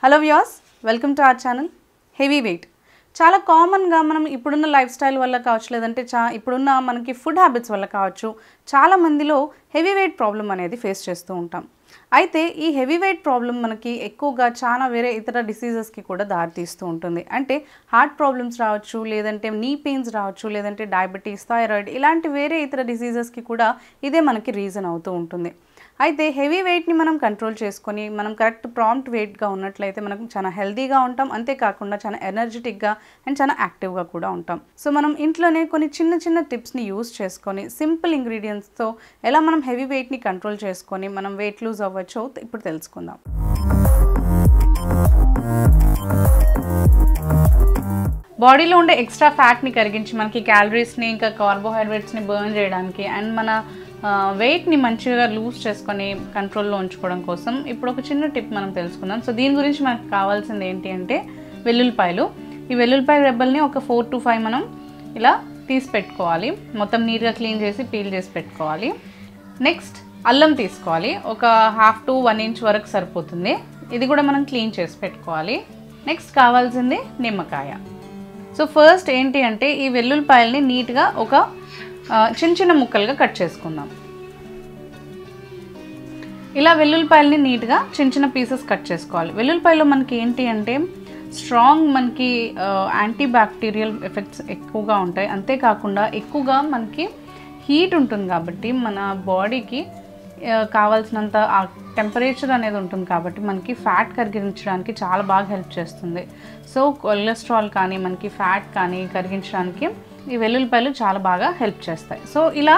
Hello viewers, welcome to our channel. Heavy weight చాలా కామన్గా మనం ఇప్పుడున్న లైఫ్ స్టైల్ వల్ల కావచ్చు, లేదంటే ఇప్పుడున్న మనకి ఫుడ్ హ్యాబిట్స్ వల్ల కావచ్చు, చాలా మందిలో హెవీ వెయిట్ ప్రాబ్లం అనేది ఫేస్ చేస్తూ ఉంటాం. అయితే ఈ హెవీ వెయిట్ ప్రాబ్లం మనకి ఎక్కువగా చాలా వేరే ఇతర డిసీజెస్కి కూడా దారితీస్తూ ఉంటుంది. అంటే హార్ట్ ప్రాబ్లమ్స్ రావచ్చు, లేదంటే నీ పెయిన్స్ రావచ్చు, లేదంటే డయాబెటీస్, థైరాయిడ్ ఇలాంటి వేరే ఇతర డిసీజెస్కి కూడా ఇదే మనకి రీజన్ అవుతూ ఉంటుంది. అయితే హెవీ వెయిట్ని మనం కంట్రోల్ చేసుకొని మనం కరెక్ట్ ప్రాంప్ట్ వెయిట్గా ఉన్నట్లయితే మనకు చాలా హెల్తీగా ఉంటాం. అంతేకాకుండా చాలా ఎనర్జెటిక్గా అండ్ చాలా యాక్టివ్గా కూడా ఉంటాం. సో మనం ఇంట్లోనే కొన్ని చిన్న చిన్న టిప్స్ని యూస్ చేసుకొని సింపుల్ ఇంగ్రీడియంట్స్తో ఎలా మనం హెవీ వెయిట్ని కంట్రోల్ చేసుకొని మనం వెయిట్ లూజ్ అవ్వచ్చో ఇప్పుడు తెలుసుకుందాం. బాడీలో ఉండే ఎక్స్ట్రా ఫ్యాట్ని కరిగించి మనకి క్యాలరీస్ని ఇంకా కార్బోహైడ్రేట్స్ని బర్న్ చేయడానికి అండ్ మన వెయిట్ని మంచిగా లూజ్ చేసుకొని కంట్రోల్లో ఉంచుకోవడం కోసం ఇప్పుడు ఒక చిన్న టిప్ మనం తెలుసుకుందాం. సో దీని గురించి మనకు కావాల్సింది ఏంటి అంటే వెల్లుల్లిపాయలు. ఈ వెల్లుల్లిపాయ రెబ్బల్ని ఒక 4 to 5 మనం ఇలా తీసి పెట్టుకోవాలి. మొత్తం నీట్గా క్లీన్ చేసి పీల్ చేసి పెట్టుకోవాలి. నెక్స్ట్ అల్లం తీసుకోవాలి. ఒక 1/2 to 1 inch వరకు సరిపోతుంది. ఇది కూడా మనం క్లీన్ చేసి పెట్టుకోవాలి. నెక్స్ట్ కావాల్సింది నిమ్మకాయ. సో ఫస్ట్ ఏంటి అంటే ఈ వెల్లుల్లిపాయల్ని నీట్గా ఒక చిన్న చిన్న ముక్కలుగా కట్ చేసుకుందాం. ఇలా వెల్లుల్లిపాయలని నీట్గా చిన్న చిన్న పీసెస్ కట్ చేసుకోవాలి. వెల్లుల్లిపాయలో మనకి ఏంటి అంటే స్ట్రాంగ్ మనకి యాంటీ బ్యాక్టీరియల్ ఎఫెక్ట్స్ ఎక్కువగా ఉంటాయి. అంతేకాకుండా ఎక్కువగా మనకి హీట్ ఉంటుంది కాబట్టి మన బాడీకి కావాల్సినంత ఆ టెంపరేచర్ అనేది ఉంటుంది కాబట్టి మనకి ఫ్యాట్ కరిగించడానికి చాలా బాగా హెల్ప్ చేస్తుంది. సో కొలెస్ట్రాల్ కానీ మనకి ఫ్యాట్ కానీ కరిగించడానికి ఈ వెల్లుల్లిపాయలు చాలా బాగా హెల్ప్ చేస్తాయి. సో ఇలా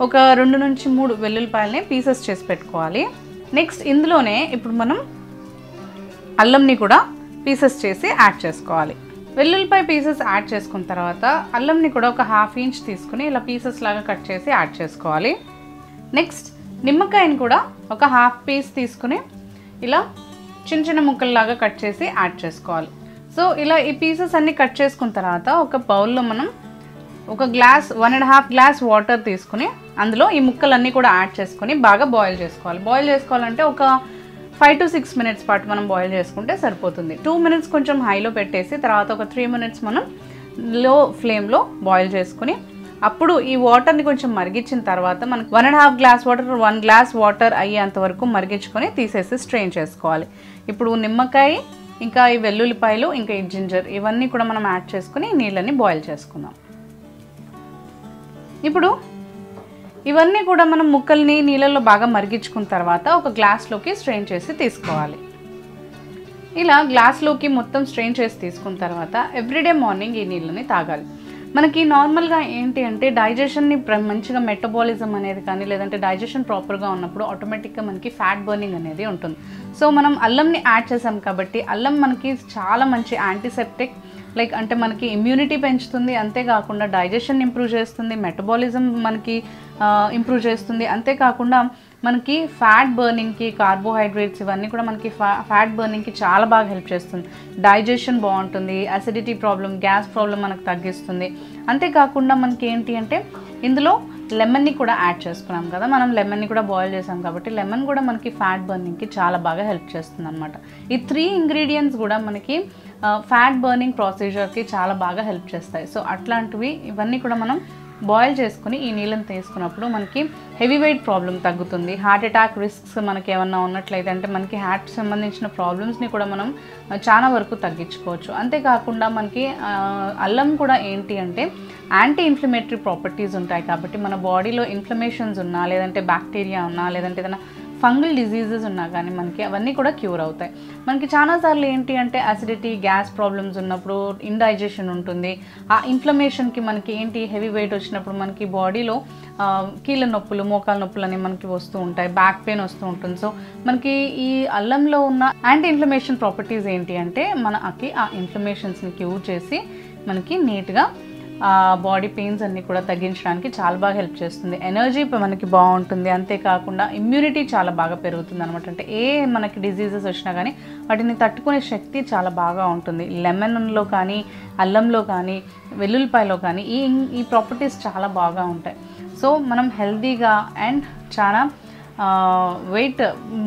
ఒక 2 నుంచి 3 వెల్లుల్లిపాయలని పీసెస్ చేసి పెట్టుకోవాలి. నెక్స్ట్ ఇందులోనే ఇప్పుడు మనం అల్లంని కూడా పీసెస్ చేసి యాడ్ చేసుకోవాలి. వెల్లుల్లిపాయ పీసెస్ యాడ్ చేసుకున్న తర్వాత అల్లంని కూడా ఒక 1/2 inch తీసుకుని ఇలా పీసెస్ లాగా కట్ చేసి యాడ్ చేసుకోవాలి. నెక్స్ట్ నిమ్మకాయని కూడా ఒక 1/2 piece తీసుకుని ఇలా చిన్న చిన్న ముక్కల్లాగా కట్ చేసి యాడ్ చేసుకోవాలి. సో ఇలా ఈ పీసెస్ అన్నీ కట్ చేసుకున్న తర్వాత ఒక బౌల్లో మనం ఒక 1.5 గ్లాస్ వాటర్ తీసుకుని అందులో ఈ ముక్కలన్నీ కూడా యాడ్ చేసుకొని బాగా బాయిల్ చేసుకోవాలి. బాయిల్ చేసుకోవాలంటే ఒక 5 to 6 minutes పాటు మనం బాయిల్ చేసుకుంటే సరిపోతుంది. 2 minutes కొంచెం హైలో పెట్టేసి తర్వాత ఒక 3 minutes మనం లో ఫ్లేమ్లో బాయిల్ చేసుకుని అప్పుడు ఈ వాటర్ని కొంచెం మరిగించిన తర్వాత మనకు 1.5 గ్లాస్ వాటర్ 1 గ్లాస్ వాటర్ అయ్యేంత వరకు మరిగించుకొని తీసేసి స్ట్రెయిన్ చేసుకోవాలి. ఇప్పుడు నిమ్మకాయ ఇంకా ఈ వెల్లుల్లిపాయలు ఇంకా ఈ జింజర్ ఇవన్నీ కూడా మనం యాడ్ చేసుకుని నీళ్ళని బాయిల్ చేసుకుందాం. ఇప్పుడు ఇవన్నీ కూడా మనం ముక్కల్ని నీళ్ళల్లో బాగా మరిగించుకున్న తర్వాత ఒక గ్లాస్లోకి స్ట్రెయిన్ చేసి తీసుకోవాలి. ఇలా గ్లాస్లోకి మొత్తం స్ట్రెయిన్ చేసి తీసుకున్న తర్వాత ఎవ్రీడే మార్నింగ్ ఈ నీళ్ళని తాగాలి. మనకి నార్మల్గా ఏంటి అంటే డైజెషన్ని మంచిగా మెటబాలిజం అనేది కానీ లేదంటే డైజెషన్ ప్రాపర్గా ఉన్నప్పుడు ఆటోమేటిక్గా మనకి ఫ్యాట్ బర్నింగ్ అనేది ఉంటుంది. సో మనం అల్లంని యాడ్ చేసాం కాబట్టి అల్లం మనకి చాలా మంచి యాంటీసెప్టిక్ అంటే మనకి ఇమ్యూనిటీ పెంచుతుంది. అంతేకాకుండా డైజెషన్ ఇంప్రూవ్ చేస్తుంది, మెటబాలిజం మనకి ఇంప్రూవ్ చేస్తుంది. అంతేకాకుండా మనకి ఫ్యాట్ బర్నింగ్కి కార్బోహైడ్రేట్స్ ఇవన్నీ కూడా మనకి ఫ్యాట్ బర్నింగ్కి చాలా బాగా హెల్ప్ చేస్తుంది. డైజెషన్ బాగుంటుంది, అసిడిటీ ప్రాబ్లం, గ్యాస్ ప్రాబ్లం మనకు తగ్గిస్తుంది. అంతేకాకుండా మనకి ఏంటి అంటే ఇందులో లెమన్ని కూడా యాడ్ చేసుకున్నాం కదా, మనం లెమన్ని కూడా బాయిల్ చేసాం కాబట్టి లెమన్ కూడా మనకి ఫ్యాట్ బర్నింగ్కి చాలా బాగా హెల్ప్ చేస్తుంది అనమాట. ఈ 3 ingredients కూడా మనకి ఫ్యాట్ బర్నింగ్ ప్రొసీజర్కి చాలా బాగా హెల్ప్ చేస్తాయి. సో అట్లాంటివి ఇవన్నీ కూడా మనం బాయిల్ చేసుకుని ఈ నీళ్ళని తీసుకున్నప్పుడు మనకి హెవీ వెయిట్ ప్రాబ్లం తగ్గుతుంది. హార్ట్ అటాక్ రిస్క్స్ మనకి ఏమన్నా ఉన్నట్లయితే అంటే మనకి హార్ట్ సంబంధించిన ప్రాబ్లమ్స్ని కూడా మనం చాలా వరకు తగ్గించుకోవచ్చు. అంతేకాకుండా మనకి అల్లం కూడా ఏంటి అంటే యాంటీ ఇన్ఫ్లమేటరీ ప్రాపర్టీస్ ఉంటాయి కాబట్టి మన బాడీలో ఇన్ఫ్లమేషన్స్ ఉన్నా లేదంటే బ్యాక్టీరియా ఉన్నా లేదంటే ఏదైనా ఫంగల్ డిజీజెస్ ఉన్నా కానీ మనకి అవన్నీ కూడా క్యూర్ అవుతాయి. మనకి చాలాసార్లు ఏంటి అంటే అసిడిటీ, గ్యాస్ ప్రాబ్లమ్స్ ఉన్నప్పుడు ఇండైజెషన్ ఉంటుంది. ఆ ఇన్ఫ్లమేషన్కి మనకి ఏంటి హెవీ వెయిట్ వచ్చినప్పుడు మనకి బాడీలో కీళ్ళ నొప్పులు, మోకాల నొప్పులు అనేవి మనకి వస్తూ ఉంటాయి, బ్యాక్ పెయిన్ వస్తూ ఉంటుంది. సో మనకి ఈ అల్లంలో ఉన్న యాంటీ ఇన్ఫ్లమేషన్ ప్రాపర్టీస్ ఏంటి అంటే మనకి ఆ ఇన్ఫ్లమేషన్స్ని క్యూర్ చేసి మనకి నీట్గా బాడీ పెయిన్స్ అన్నీ కూడా తగ్గించడానికి చాలా బాగా హెల్ప్ చేస్తుంది. ఎనర్జీ మనకి బాగుంటుంది. అంతేకాకుండా ఇమ్యూనిటీ చాలా బాగా పెరుగుతుంది అనమాట. అంటే మనకి డిజీజెస్ వచ్చినా కానీ వాటిని తట్టుకునే శక్తి చాలా బాగా ఉంటుంది. లెమన్లో కానీ అల్లంలో కానీ వెల్లుల్లిపాయలో కానీ ఈ ప్రాపర్టీస్ చాలా బాగా ఉంటాయి. సో మనం హెల్తీగా అండ్ చాలా వెయిట్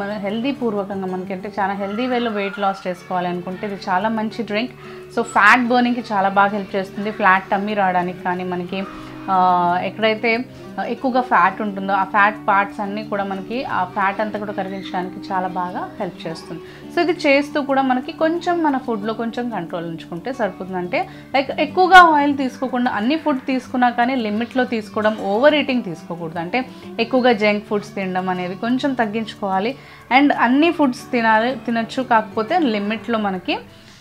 మన హెల్దీ పూర్వకంగా మనకంటే చాలా హెల్దీ వేలో వెయిట్ లాస్ చేసుకోవాలి అనుకుంటే ఇది చాలా మంచి డ్రింక్. సో ఫ్యాట్ బర్నింగ్కి చాలా బాగా హెల్ప్ చేస్తుంది. ఫ్లాట్ టమ్మీ రావడానికి కానీ మనకి ఎక్కడైతే ఎక్కువగా ఫ్యాట్ ఉంటుందో ఆ ఫ్యాట్ పార్ట్స్ అన్నీ కూడా మనకి ఆ ఫ్యాట్ అంతా కూడా కరిగించడానికి చాలా బాగా హెల్ప్ చేస్తుంది. సో ఇది చేస్తూ కూడా మనకి కొంచెం మన ఫుడ్లో కొంచెం కంట్రోల్ ఉంచుకుంటే సరిపోతుంది. అంటే లైక్ ఎక్కువగా ఆయిల్ తీసుకోకుండా అన్ని ఫుడ్ తీసుకున్నా కానీ లిమిట్లో తీసుకోవడం, ఓవర్ ఈటింగ్ తీసుకోకూడదు. అంటే ఎక్కువగా జంక్ ఫుడ్స్ తినడం అనేవి కొంచెం తగ్గించుకోవాలి. అండ్ అన్ని ఫుడ్స్ తినచ్చు, కాకపోతే లిమిట్లో మనకి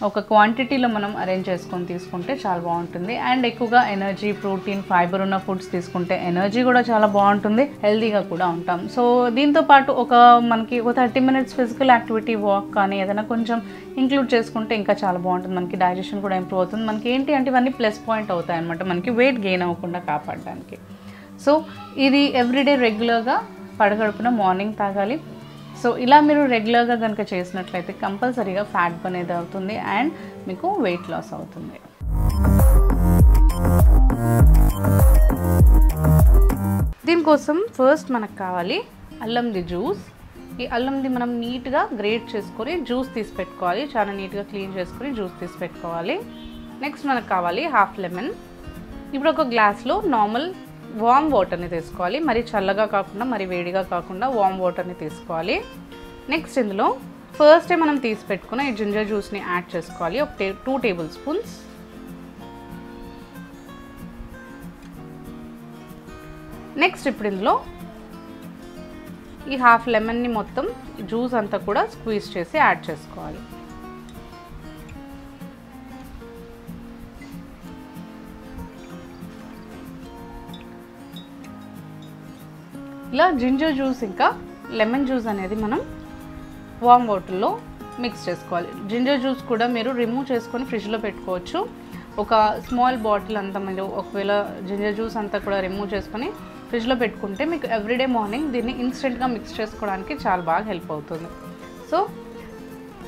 ఒక క్వాంటిటీలో మనం అరేంజ్ చేసుకొని తీసుకుంటే చాలా బాగుంటుంది. అండ్ ఎక్కువగా ఎనర్జీ, ప్రోటీన్, ఫైబర్ ఉన్న ఫుడ్స్ తీసుకుంటే ఎనర్జీ కూడా చాలా బాగుంటుంది, హెల్తీగా కూడా ఉంటాం. సో దీంతోపాటు మనకి ఒక 30 minutes ఫిజికల్ యాక్టివిటీ, వాక్ కానీ ఏదైనా కొంచెం ఇంక్లూడ్ చేసుకుంటే ఇంకా చాలా బాగుంటుంది. మనకి డైజెషన్ కూడా ఇంప్రూవ్ అవుతుంది. మనకి ఏంటి అంటే ఇవన్నీ ప్లస్ పాయింట్ అవుతాయి అనమాట, మనకి వెయిట్ గెయిన్ అవ్వకుండా కాపాడడానికి. సో ఇది ఎవ్రీడే రెగ్యులర్గా పడగడుపున మార్నింగ్ తాగాలి. సో ఇలా మీరు రెగ్యులర్గా కనుక చేసినట్లయితే కంపల్సరీగా ఫ్యాట్ బర్న్ అనేది అవుతుంది అండ్ మీకు వెయిట్ లాస్ అవుతుంది. దీనికోసం ఫస్ట్ మనకు కావాలి అల్లంది జ్యూస్. ఈ అల్లంది మనం నీట్గా గ్రేట్ చేసుకొని జ్యూస్ తీసి పెట్టుకోవాలి. చాలా నీట్గా క్లీన్ చేసుకొని జ్యూస్ తీసి పెట్టుకోవాలి. నెక్స్ట్ మనకు కావాలి హాఫ్ లెమన్. ఇప్పుడు ఒక గ్లాస్లో నార్మల్ వామ్ వాటర్ని తీసుకోవాలి. మరి చల్లగా కాకుండా మరి వేడిగా కాకుండా వామ్ వాటర్ని తీసుకోవాలి. నెక్స్ట్ ఇందులో ఫస్టే మనం తీసి పెట్టుకున్న ఈ జింజర్ జ్యూస్ని యాడ్ చేసుకోవాలి. ఒక 2 tablespoons. నెక్స్ట్ ఇప్పుడు ఇందులో ఈ హాఫ్ లెమన్ని మొత్తం జ్యూస్ అంతా కూడా స్క్వీజ్ చేసి యాడ్ చేసుకోవాలి. ఇలా జింజర్ జ్యూస్ ఇంకా లెమన్ జ్యూస్ అనేది మనం వామ్ వాటర్లో మిక్స్ చేసుకోవాలి. జింజర్ జ్యూస్ కూడా మీరు రిమూవ్ చేసుకొని ఫ్రిడ్జ్లో పెట్టుకోవచ్చు. ఒక స్మాల్ బాటిల్ అంతా మీరు ఒకవేళ జింజర్ జ్యూస్ అంతా కూడా రిమూవ్ చేసుకొని ఫ్రిడ్జ్లో పెట్టుకుంటే మీకు ఎవ్రీడే మార్నింగ్ దీన్ని ఇన్స్టెంట్గా మిక్స్ చేసుకోవడానికి చాలా బాగా హెల్ప్ అవుతుంది. సో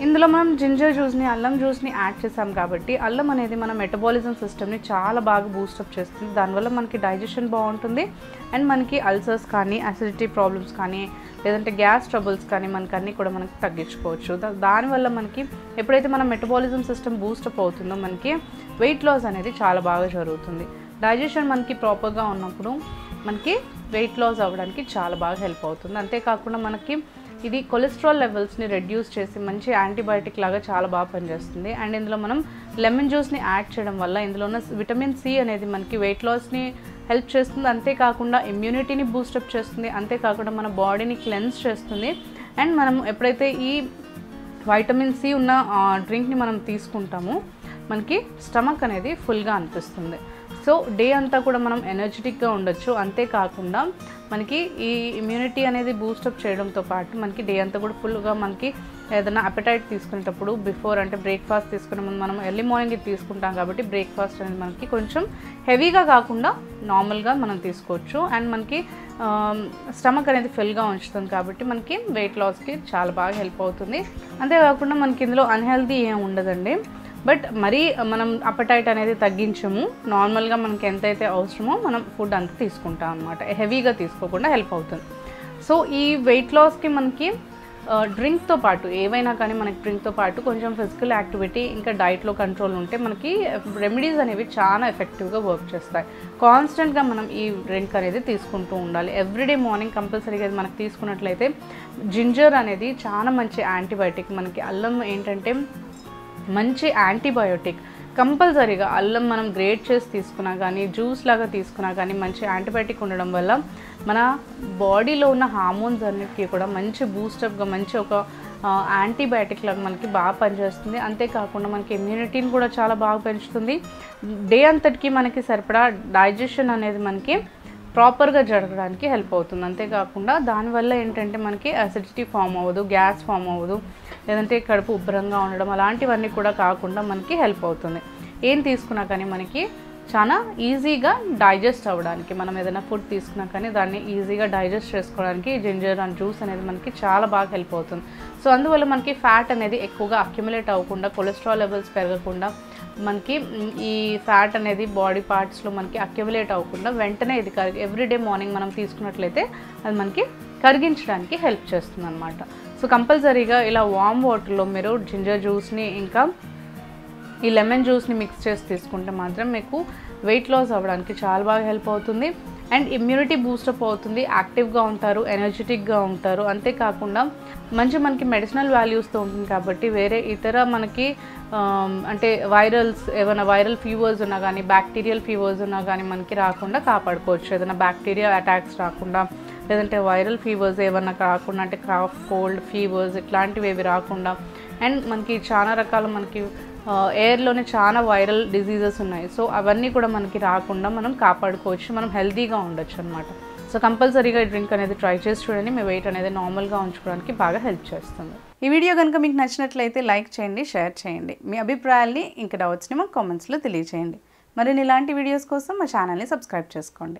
ఇందులో మనం జింజర్ జ్యూస్ని, అల్లం జ్యూస్ని యాడ్ చేసాం కాబట్టి అల్లం అనేది మన మెటబాలిజం సిస్టమ్ని చాలా బాగా బూస్టప్ చేస్తుంది. దానివల్ల మనకి డైజెషన్ బాగుంటుంది అండ్ మనకి అల్సర్స్ కానీ, అసిడిటీ ప్రాబ్లమ్స్ కానీ, లేదంటే గ్యాస్ ట్రబుల్స్ కానీ మనకి అన్నీ కూడా మనకి తగ్గించుకోవచ్చు. దానివల్ల మనకి ఎప్పుడైతే మన మెటబాలిజం సిస్టమ్ బూస్టప్ అవుతుందో మనకి వెయిట్ లాస్ అనేది చాలా బాగా జరుగుతుంది. డైజెషన్ మనకి ప్రాపర్గా ఉన్నప్పుడు మనకి వెయిట్ లాస్ అవ్వడానికి చాలా బాగా హెల్ప్ అవుతుంది. అంతేకాకుండా మనకి ఇది కొలెస్ట్రాల్ లెవెల్స్ని రెడ్యూస్ చేసి మంచి యాంటీబయాటిక్ లాగా చాలా బాగా పనిచేస్తుంది. అండ్ ఇందులో మనం లెమన్ జ్యూస్ని యాడ్ చేయడం వల్ల ఇందులో ఉన్న విటమిన్ సి అనేది మనకి వెయిట్ లాస్ని హెల్ప్ చేస్తుంది. అంతేకాకుండా ఇమ్యూనిటీని బూస్టప్ చేస్తుంది. అంతేకాకుండా మన బాడీని క్లెన్స్ చేస్తుంది. అండ్ మనం ఎప్పుడైతే ఈ వైటమిన్ సి ఉన్న డ్రింక్ని మనం తీసుకుంటామో మనకి స్టమక్ అనేది ఫుల్గా అనిపిస్తుంది. సో డే అంతా కూడా మనం ఎనర్జెటిక్గా ఉండొచ్చు. అంతేకాకుండా మనకి ఈ ఇమ్యూనిటీ అనేది బూస్టప్ చేయడంతో పాటు మనకి డే అంతా కూడా ఫుల్గా మనకి ఏదైనా అపెటైట్ తీసుకునేటప్పుడు బిఫోర్ అంటే బ్రేక్ఫాస్ట్ తీసుకునే ముందు మనం ఎర్లీ మార్నింగ్ ఇది తీసుకుంటాం కాబట్టి బ్రేక్ఫాస్ట్ అనేది మనకి కొంచెం హెవీగా కాకుండా నార్మల్గా మనం తీసుకోవచ్చు. అండ్ మనకి స్టమక్ అనేది ఫుల్గా ఉంచుతుంది కాబట్టి మనకి వెయిట్ లాస్కి చాలా బాగా హెల్ప్ అవుతుంది. అంతేకాకుండా మనకి ఇందులో అన్హెల్తీ ఏం ఉండదండి. బట్ మరీ మనం అపటైట్ అనేది తగ్గించము. నార్మల్గా మనకి ఎంతైతే అవసరమో మనం ఫుడ్ అంతా తీసుకుంటాం అనమాట. హెవీగా తీసుకోకుండా హెల్ప్ అవుతుంది. సో ఈ వెయిట్ లాస్కి మనకి డ్రింక్తో పాటు ఏవైనా కానీ మనకి డ్రింక్తో పాటు కొంచెం ఫిజికల్ యాక్టివిటీ ఇంకా డైట్లో కంట్రోల్ ఉంటే మనకి రెమెడీస్ అనేవి చాలా ఎఫెక్టివ్గా వర్క్ చేస్తాయి. కాన్స్టెంట్గా మనం ఈ డ్రింక్ అనేది తీసుకుంటూ ఉండాలి. ఎవ్రీడే మార్నింగ్ కంపల్సరీగా మనకి తీసుకున్నట్లయితే జింజర్ అనేది చాలా మంచి యాంటీబయాటిక్. మనకి అల్లం ఏంటంటే మంచి యాంటీబయోటిక్. కంపల్సరీగా అల్లం మనం గ్రేట్ చేసి తీసుకున్నా కానీ జ్యూస్ లాగా తీసుకున్నా కానీ మంచి యాంటీబయాటిక్ ఉండడం వల్ల మన బాడీలో ఉన్న హార్మోన్స్ అన్నిటికీ కూడా మంచి బూస్టప్గా మంచి ఒక యాంటీబయాటిక్ లాగా మనకి బాగా పనిచేస్తుంది. అంతేకాకుండా మనకి ఇమ్యూనిటీని కూడా చాలా బాగా పెంచుతుంది. డే అంతటికి మనకి సరిపడా డైజెషన్ అనేది మనకి ప్రాపర్గా జరగడానికి హెల్ప్ అవుతుంది. అంతేకాకుండా దానివల్ల ఏంటంటే మనకి అసిడిటీ ఫామ్ అవ్వదు, గ్యాస్ ఫామ్ అవ్వదు, లేదంటే కడుపు ఉబ్బరంగా ఉండడం అలాంటివన్నీ కూడా కాకుండా మనకి హెల్ప్ అవుతుంది. ఏం తీసుకున్నా కానీ మనకి చాలా ఈజీగా డైజెస్ట్ అవ్వడానికి, మనం ఏదైనా ఫుడ్ తీసుకున్నా కానీ దాన్ని ఈజీగా డైజెస్ట్ చేసుకోవడానికి జింజర్ అండ్ జ్యూస్ అనేది మనకి చాలా బాగా హెల్ప్ అవుతుంది. సో అందువల్ల మనకి ఫ్యాట్ అనేది ఎక్కువగా అక్యుములేట్ అవ్వకుండా, కొలెస్ట్రాల్ లెవెల్స్ పెరగకుండా, మనకి ఈ ఫ్యాట్ అనేది బాడీ పార్ట్స్లో మనకి అక్యుములేట్ అవ్వకుండా వెంటనే ఇది ఎవ్రీడే మార్నింగ్ మనం తీసుకున్నట్లయితే అది మనకి కరిగించడానికి హెల్ప్ చేస్తుంది అనమాట. సో కంపల్సరీగా ఇలా వామ్ వాటర్లో మీరు జింజర్ జ్యూస్ని ఇంకా ఈ లెమన్ జ్యూస్ని మిక్స్ చేసి తీసుకుంటే మాత్రం మీకు వెయిట్ లాస్ అవ్వడానికి చాలా బాగా హెల్ప్ అవుతుంది. అండ్ ఇమ్యూనిటీ బూస్టప్ అవుతుంది, యాక్టివ్గా ఉంటారు, ఎనర్జెటిక్గా ఉంటారు. అంతేకాకుండా మనకి మెడిసినల్ వాల్యూస్తో ఉంటుంది కాబట్టి వేరే ఇతర మనకి అంటే ఏమైనా వైరల్ ఫీవర్స్ ఉన్నా కానీ బ్యాక్టీరియల్ ఫీవర్స్ ఉన్నా కానీ మనకి రాకుండా కాపాడుకోవచ్చు. ఏదైనా బ్యాక్టీరియా అటాక్స్ రాకుండా, లేదంటే వైరల్ ఫీవర్స్ ఏమన్నా రాకుండా, అంటే కాఫ్, కోల్డ్, ఫీవర్స్ ఇట్లాంటివి ఏవి రాకుండా. అండ్ మనకి చాలా రకాల ఎయిర్లోనే చాలా వైరల్ డిజీజెస్ ఉన్నాయి. సో అవన్నీ కూడా మనకి రాకుండా మనం కాపాడుకోవచ్చు, మనం హెల్తీగా ఉండొచ్చు అనమాట. సో కంపల్సరీగా ఈ డ్రింక్ అనేది ట్రై చేసి చూడండి, మీ వెయిట్ అనేది నార్మల్గా ఉంచుకోవడానికి బాగా హెల్ప్ చేస్తుంది. ఈ వీడియో కనుక మీకు నచ్చినట్లయితే లైక్ చేయండి, షేర్ చేయండి. మీ అభిప్రాయాల్ని ఇంకా డౌట్స్ని మాకు కామెంట్స్లో తెలియచేయండి. మరిన్ని ఇలాంటి వీడియోస్ కోసం మా ఛానల్ని సబ్స్క్రైబ్ చేసుకోండి.